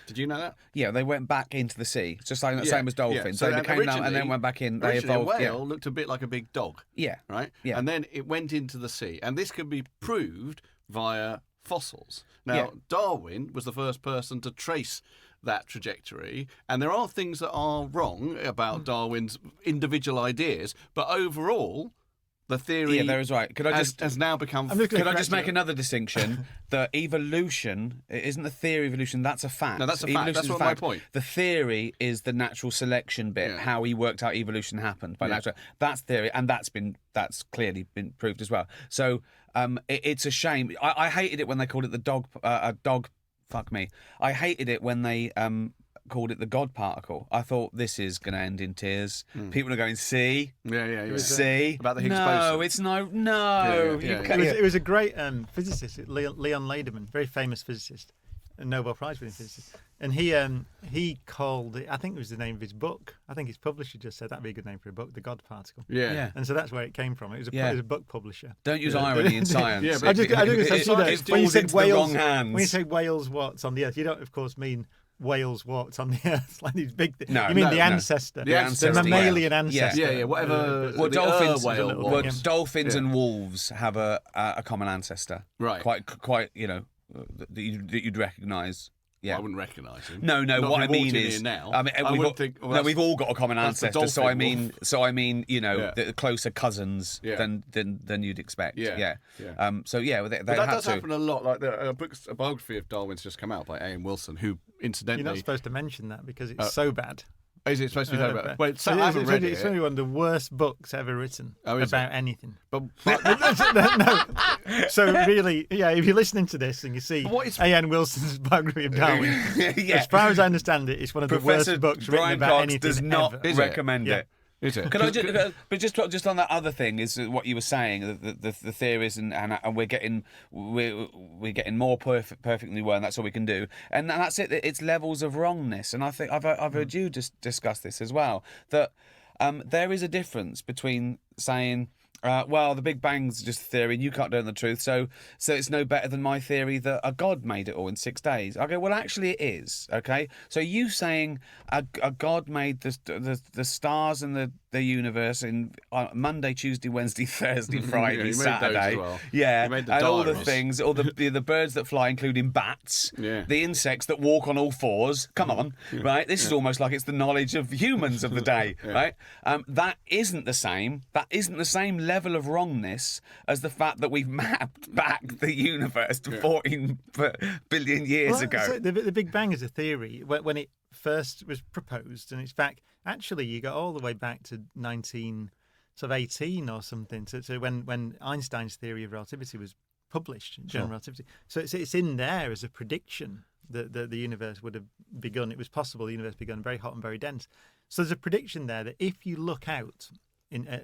Did you know that? Yeah, they went back into the sea, just like the same as dolphins. So they came down and then went back in. They evolved. A whale looked a bit like a big dog. Yeah. Right? Yeah. And then it went into the sea. And this could be proved via fossils. Now, Darwin was the first person to trace that trajectory, and there are things that are wrong about Darwin's individual ideas, but overall, the theory there is right. Could I has now become... Could I just make another distinction? That evolution isn't the theory of evolution, that's a fact. No, that's a fact. That's my point. The theory is the natural selection bit, how he worked out evolution happened. By natural, that's theory, and that's clearly been proved as well. So it's a shame. I hated it when they called it the dog... Fuck me. I hated it when they... called it the God particle. I thought this is going to end in tears. People are going, see? See? About the Higgs boson. No, it's no. It was a great physicist, Leon Lederman, very famous physicist, a Nobel Prize winning physicist. And he called it, I think it was the name of his book. I think his publisher just said that'd be a good name for a book, the God particle. Yeah. And so that's where it came from. It was a book publisher. Don't use irony in science. Yeah, but when you said Wales, when you say Wales walks on the earth, you don't of course mean Wales walked on the earth, like these big things. No, you mean the ancestor, the mammalian ancestor. Yeah, whatever. Dolphins and wolves have a common ancestor, right? Quite, that you'd recognise. Yeah, well, I wouldn't recognise him. No. Not what I mean is, now. We've all got a common ancestor. So I mean, wolf. the closer cousins than you'd expect. Yeah. They but that does happen a lot. Like a biography of Darwin's just come out by A.M. Wilson, who incidentally you're not supposed to mention that because it's so bad. Is it supposed to be so bad? Well, I haven't read it. It's only one of the worst books ever written about anything. But no. So really, if you're listening to this and you see A.N. Wilson's biography of Darwin, as far as I understand it, it's one of the worst books written about anything. Does not recommend it. Is it? Can I just on that other thing is what you were saying, the theories and we're getting more perfectly well, and that's all we can do, and that's it. It's levels of wrongness, and I think I've heard you just discuss this as well. That there is a difference between saying, well, the Big Bang's just a theory and you can't learn the truth, so it's no better than my theory that a god made it all in 6 days. I go, well, actually it is, okay? So you saying a god made the stars and the universe in Monday, Tuesday, Wednesday, Thursday, Friday, Saturday. You made the and all the diaries. things, all the birds that fly, including bats, the insects that walk on all fours. Come on, right? This is almost like it's the knowledge of humans of the day, right? That isn't the same. That isn't the same level of wrongness as the fact that we've mapped back the universe to 14 billion years ago. So the Big Bang is a theory when it first was proposed, and it's back. Actually, you go all the way back to 1918 or something. So when Einstein's theory of relativity was published, general relativity. So it's in there as a prediction that the universe would have begun. It was possible the universe begun very hot and very dense. So there's a prediction there that if you look out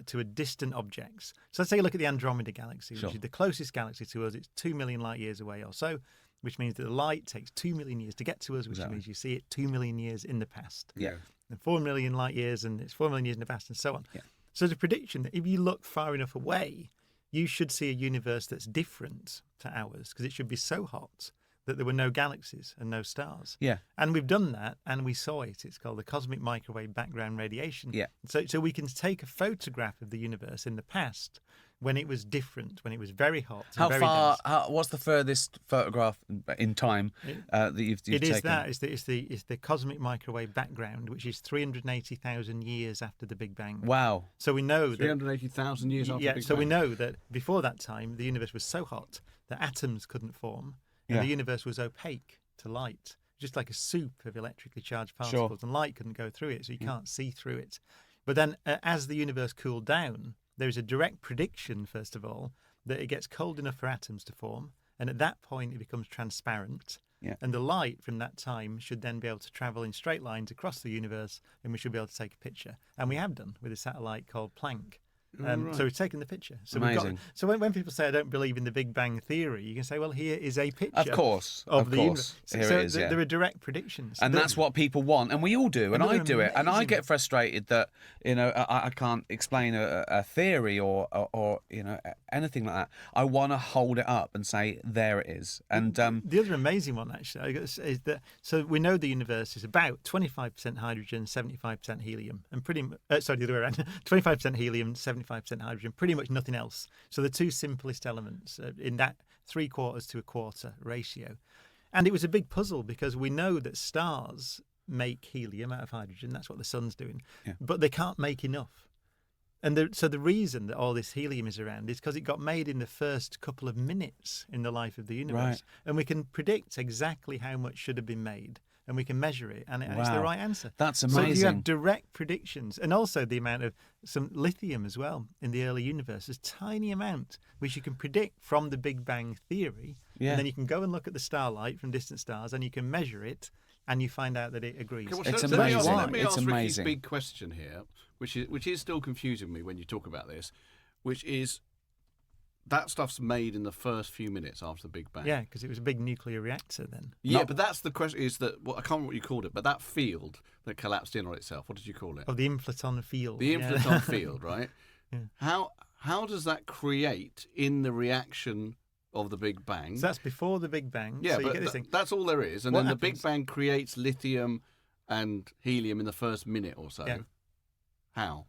to a distant objects. So let's take a look at the Andromeda Galaxy, which is the closest galaxy to us. It's 2 million light years away or so, which means that the light takes 2 million years to get to us, which means you see it 2 million years in the past. Yeah. And 4 million light years, and it's 4 million years in the past, and so on. Yeah. So there's a prediction that if you look far enough away, you should see a universe that's different to ours, because it should be so hot that there were no galaxies and no stars. Yeah. And we've done that, and we saw it. It's called the cosmic microwave background radiation. Yeah. So we can take a photograph of the universe in the past when it was different, when it was very hot. How very far? dense. What's the furthest photograph in time that you've taken? It is that. It's the cosmic microwave background, which is 380,000 years after the Big Bang. Wow. So we know 380,000 years after the Big Bang. we know that before that time, the universe was so hot that atoms couldn't form, and the universe was opaque to light, just like a soup of electrically charged particles, and light couldn't go through it, so you can't see through it. But then, as the universe cooled down, there is a direct prediction, first of all, that it gets cold enough for atoms to form, and at that point it becomes transparent. Yeah. And the light from that time should then be able to travel in straight lines across the universe, and we should be able to take a picture. And we have done with a satellite called Planck. Right. So we've taken the picture. So Amazing. So when people say I don't believe in the Big Bang Theory, you can say, well, here is a picture. Of course. Of the course. universe. Here it is, There are direct predictions. And that's what people want, and we all do, and I do it, and I amazing. get frustrated that I can't explain a theory or anything like that. I want to hold it up and say there it is. And the other amazing one actually is that so we know the universe is about 25% hydrogen, 75% helium, and the other way around, 25% helium, 75% hydrogen, pretty much nothing else. So the two simplest elements in that 3/4 to 1/4 ratio. And it was a big puzzle because we know that stars make helium out of hydrogen. That's what the sun's doing. Yeah. But they can't make enough. And so the reason that all this helium is around is because it got made in the first couple of minutes in the life of the universe. Right. And we can predict exactly how much should have been made. And we can measure it, and it's the Wow. right answer. That's So you amazing. have direct predictions, and also the amount of some lithium as well in the early universe. There's a tiny amount which you can predict from the Big Bang Theory. Yeah. And then you can go and look at the starlight from distant stars, and you can measure it, and you find out that it agrees. Okay, well, It's let me ask- amazing. Let me It's ask Ricky's amazing. big question here, which is still confusing me when you talk about this, which is that stuff's made in the first few minutes after the Big Bang. Yeah, because it was a big nuclear reactor then. Yeah, but that's the question. Is that I can't remember what you called it, but that field that collapsed in on itself. What did you call it? Of the inflaton field. The yeah. inflaton field, right? Yeah. How does that create in the reaction of the Big Bang? So that's before the Big Bang. Yeah, so you but get this thing. that's all there is, and What then the Big happens- Bang creates lithium and helium in the first minute or so. Yeah. How?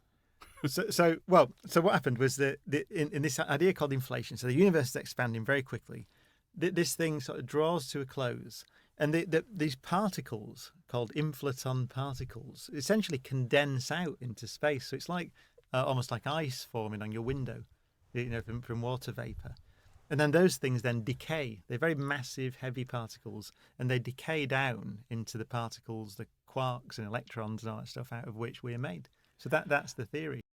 So what happened was that in this idea called inflation, so the universe is expanding very quickly. This thing sort of draws to a close, and these particles called inflaton particles essentially condense out into space. So it's like almost like ice forming on your window, from water vapor. And then those things then decay. They're very massive, heavy particles, and they decay down into the particles, the quarks and electrons and all that stuff, out of which we are made. So that's the theory.